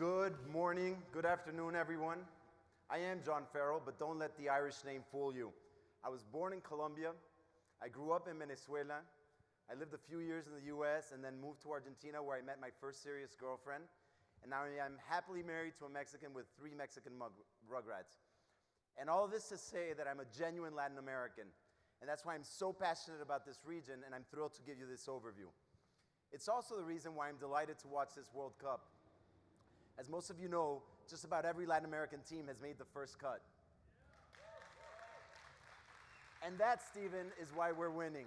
Good morning, good afternoon, everyone. I am John Farrell, but don't let the Irish name fool you. I was born in Colombia. I grew up in Venezuela. I lived a few years in the US and then moved to Argentina where I met my first serious girlfriend. And now I am happily married to a Mexican with 3 Mexican rugrats. And all this to say that I'm a genuine Latin American. And that's why I'm so passionate about this region, and I'm thrilled to give you this overview. It's also the reason why I'm delighted to watch this World Cup. As most of you know, just about every Latin American team has made the first cut. And that, Stephen, is why we're winning.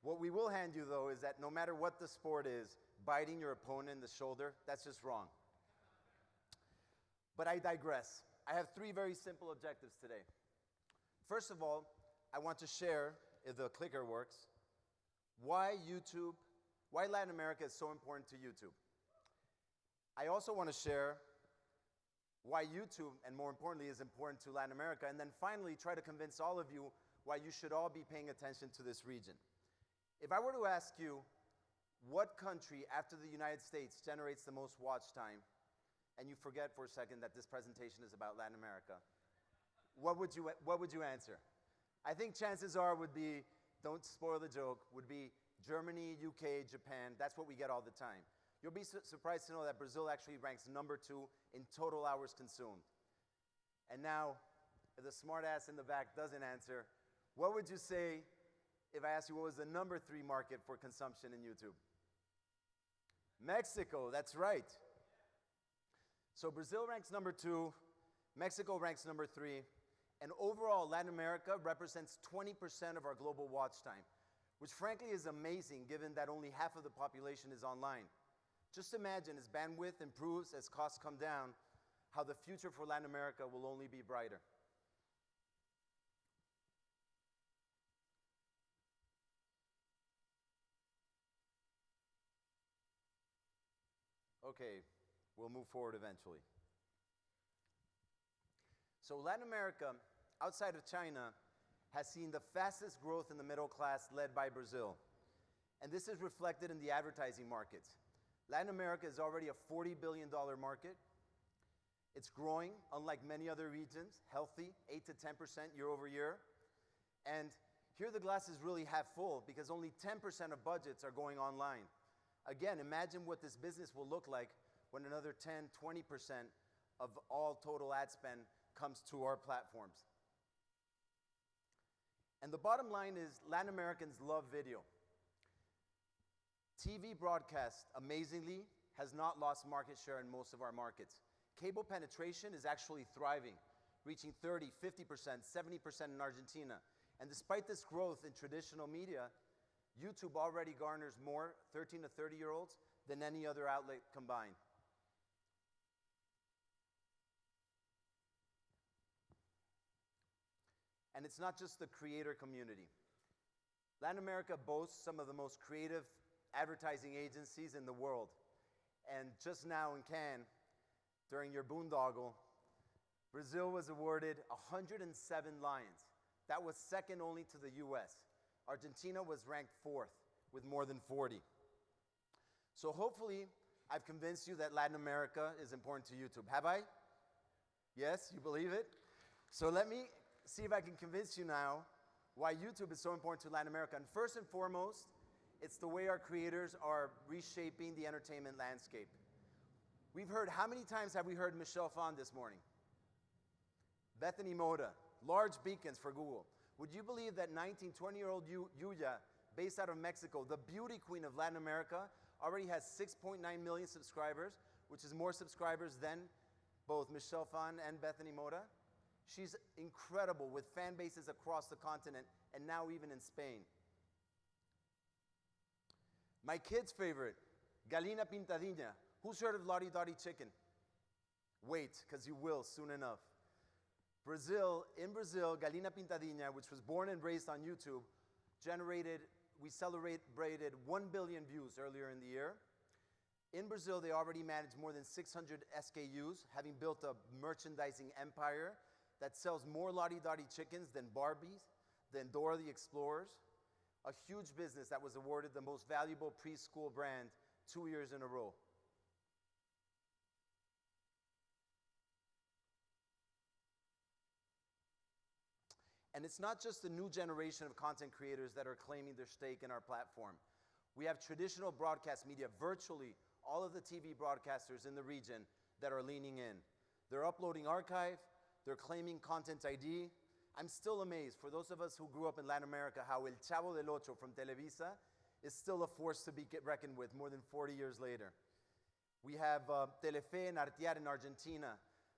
What we will hand you, though, is that no matter what the sport is, biting your opponent in the shoulder, that's just wrong. But I digress. I have 3 very simple objectives today. First of all, I want to share, if the clicker works, why Latin America is so important to YouTube. I also want to share why YouTube, and more importantly, is important to Latin America, and then finally try to convince all of you why you should all be paying attention to this region. If I were to ask you what country after the United States generates the most watch time, and you forget for a second that this presentation is about Latin America, what would you answer? I think chances are would be, don't spoil the joke, would be Germany, UK, Japan. That's what we get all the time. You'll be surprised to know that Brazil actually ranks number 2 in total hours consumed. And now, if the smart ass in the back doesn't answer, what would you say if I asked you what was the number 3 market for consumption in YouTube? Mexico, that's right. So Brazil ranks number 2, Mexico ranks number 3, and overall Latin America represents 20% of our global watch time, which frankly is amazing given that only half of the population is online. Just imagine, as bandwidth improves, as costs come down, how the future for Latin America will only be brighter. Okay, we'll move forward eventually. So Latin America, outside of China, has seen the fastest growth in the middle class led by Brazil. And this is reflected in the advertising markets. Latin America is already a $40 billion market. It's growing, unlike many other regions, healthy, 8 to 10% year over year. And here the glass is really half full because only 10% of budgets are going online. Again, imagine what this business will look like when another 10, 20% of all total ad spend comes to our platforms. And the bottom line is Latin Americans love video. TV broadcast, amazingly, has not lost market share in most of our markets. Cable penetration is actually thriving, reaching 30, 50%, 70% in Argentina. And despite this growth in traditional media, YouTube already garners more 13 to 30-year-olds than any other outlet combined. And it's not just the creator community. Latin America boasts some of the most creative advertising agencies in the world. And just now in Cannes, during your boondoggle, Brazil was awarded 107 Lions. That was second only to the US. Argentina was ranked 4th with more than 40. So hopefully, I've convinced you that Latin America is important to YouTube. Have I? Yes, you believe it? So let me see if I can convince you now why YouTube is so important to Latin America. And first and foremost, it's the way our creators are reshaping the entertainment landscape. We've heard, how many times have we heard Michelle Phan this morning? Bethany Mota, large beacons for Google. Would you believe that 19, 20-year-old Yuya, based out of Mexico, the beauty queen of Latin America, already has 6.9 million subscribers, which is more subscribers than both Michelle Phan and Bethany Mota? She's incredible with fan bases across the continent and now even in Spain. My kid's favorite, Galina Pintadinha. Who's heard of Lottie Dottie Chicken? Wait, because you will soon enough. In Brazil, Galina Pintadinha, which was born and raised on YouTube, we celebrated 1 billion views earlier in the year. In Brazil, they already manage more than 600 SKUs, having built a merchandising empire that sells more Lottie Dottie chickens than Barbies, than Dora the Explorers. A huge business that was awarded the most valuable preschool brand 2 years in a row. And it's not just the new generation of content creators that are claiming their stake in our platform. We have traditional broadcast media, virtually all of the TV broadcasters in the region that are leaning in. They're uploading archive, they're claiming content ID. I'm still amazed, for those of us who grew up in Latin America, how El Chavo del Ocho from Televisa is still a force to be reckoned with more than 40 years later. We have Telefe and Artiar in Argentina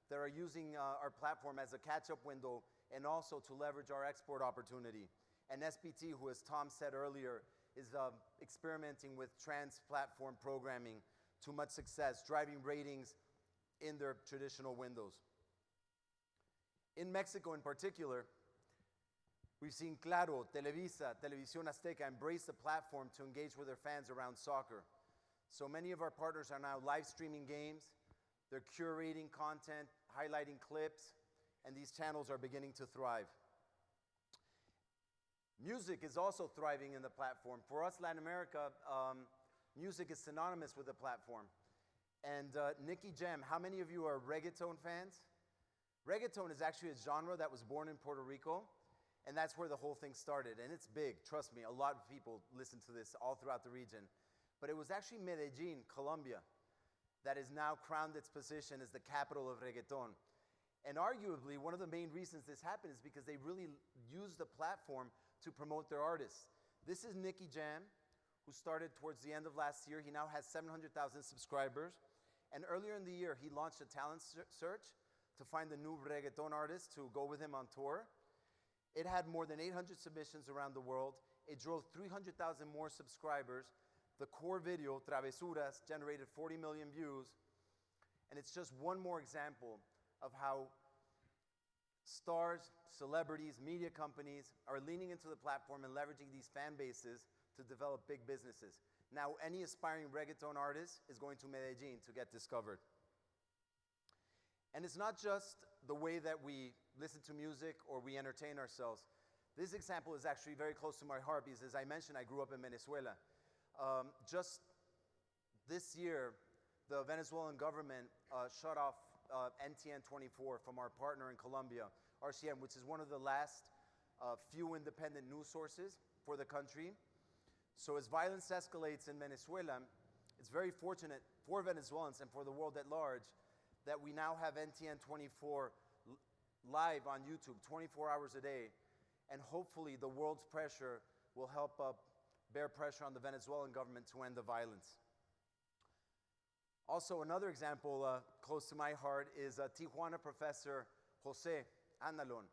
that are using our platform as a catch-up window and also to leverage our export opportunity. And SPT, who, as Tom said earlier, is experimenting with trans-platform programming to much success, driving ratings in their traditional windows. In Mexico in particular, we've seen Claro, Televisa, Televisión Azteca embrace the platform to engage with their fans around soccer. So many of our partners are now live streaming games, they're curating content, highlighting clips, and these channels are beginning to thrive. Music is also thriving in the platform. For us, Latin America, music is synonymous with the platform. And Nicky Jam, how many of you are reggaeton fans? Reggaeton is actually a genre that was born in Puerto Rico, and that's where the whole thing started. And it's big, trust me, a lot of people listen to this all throughout the region. But it was actually Medellin, Colombia, that has now crowned its position as the capital of reggaeton. And arguably, one of the main reasons this happened is because they really used the platform to promote their artists. This is Nicky Jam, who started towards the end of last year. He now has 700,000 subscribers. And earlier in the year, he launched a talent search to find the new reggaeton artists to go with him on tour. It had more than 800 submissions around the world. It drove 300,000 more subscribers. The core video, Travesuras, generated 40 million views. And it's just one more example of how stars, celebrities, media companies are leaning into the platform and leveraging these fan bases to develop big businesses. Now, any aspiring reggaeton artist is going to Medellin to get discovered. And it's not just the way that we listen to music or we entertain ourselves. This example is actually very close to my heart because, as I mentioned, I grew up in Venezuela. Just this year, the Venezuelan government shut off NTN 24 from our partner in Colombia, RCN, which is one of the last few independent news sources for the country. So as violence escalates in Venezuela, it's very fortunate for Venezuelans and for the world at large that we now have NTN 24 live on YouTube 24 hours a day, and hopefully the world's pressure will help bear pressure on the Venezuelan government to end the violence. Also, another example close to my heart is Tijuana professor Jose Andalon,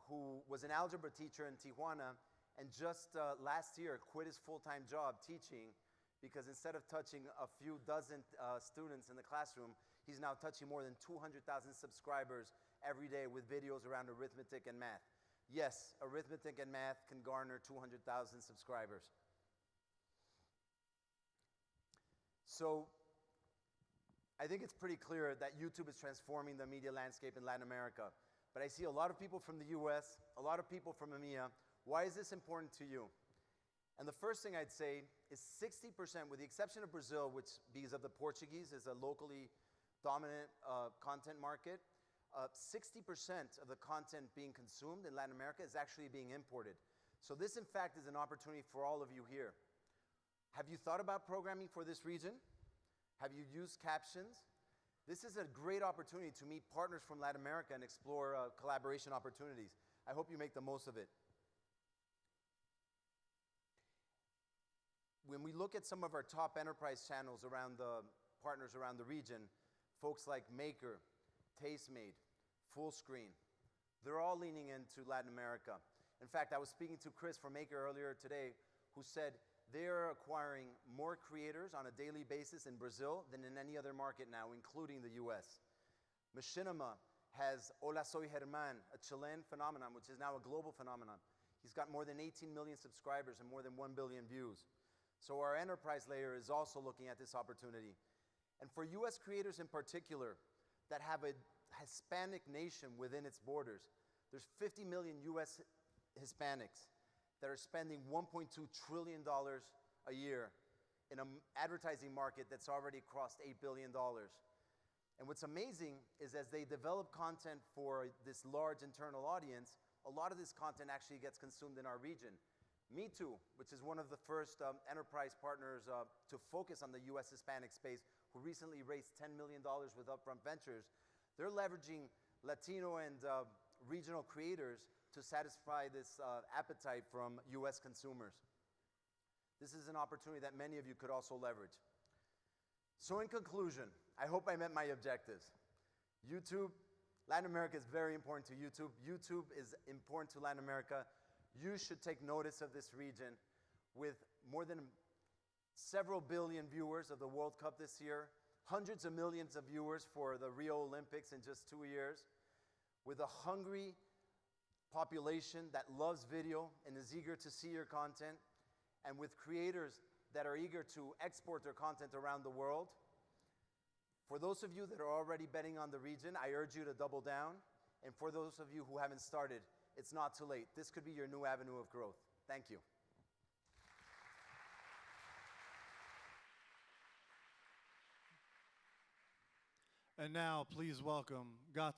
who was an algebra teacher in Tijuana and just last year quit his full-time job teaching because instead of touching a few dozen students in the classroom, he's now touching more than 200,000 subscribers every day with videos around arithmetic and math. Yes, arithmetic and math can garner 200,000 subscribers. So I think it's pretty clear that YouTube is transforming the media landscape in Latin America. But I see a lot of people from the US, a lot of people from EMEA. Why is this important to you? And the first thing I'd say is 60%, with the exception of Brazil, which because of the Portuguese is a locally dominant content market, 60% of the content being consumed in Latin America is actually being imported. So this, in fact, is an opportunity for all of you here. Have you thought about programming for this region? Have you used captions? This is a great opportunity to meet partners from Latin America and explore collaboration opportunities. I hope you make the most of it. When we look at some of our top enterprise channels around the partners around the region, folks like Maker, Tastemade, Fullscreen, they're all leaning into Latin America. In fact, I was speaking to Chris from Maker earlier today, who said they're acquiring more creators on a daily basis in Brazil than in any other market now, including the US. Machinima has Hola Soy Germán, a Chilean phenomenon, which is now a global phenomenon. He's got more than 18 million subscribers and more than 1 billion views. So our enterprise layer is also looking at this opportunity. And for US creators in particular that have a Hispanic nation within its borders, there's 50 million US Hispanics that are spending $1.2 trillion a year in an advertising market that's already crossed $8 billion. And what's amazing is as they develop content for this large internal audience, a lot of this content actually gets consumed in our region. Me Too, which is one of the first enterprise partners to focus on the US Hispanic space, who recently raised $10 million with Upfront Ventures, they're leveraging Latino and regional creators to satisfy this appetite from US consumers. This is an opportunity that many of you could also leverage. So in conclusion, I hope I met my objectives. YouTube, Latin America is very important to YouTube. YouTube is important to Latin America. You should take notice of this region with more than several billion viewers of the World Cup this year, hundreds of millions of viewers for the Rio Olympics in just 2 years, with a hungry population that loves video and is eager to see your content, and with creators that are eager to export their content around the world. For those of you that are already betting on the region, I urge you to double down. And for those of you who haven't started, it's not too late. This could be your new avenue of growth. Thank you. And now, please welcome Gato.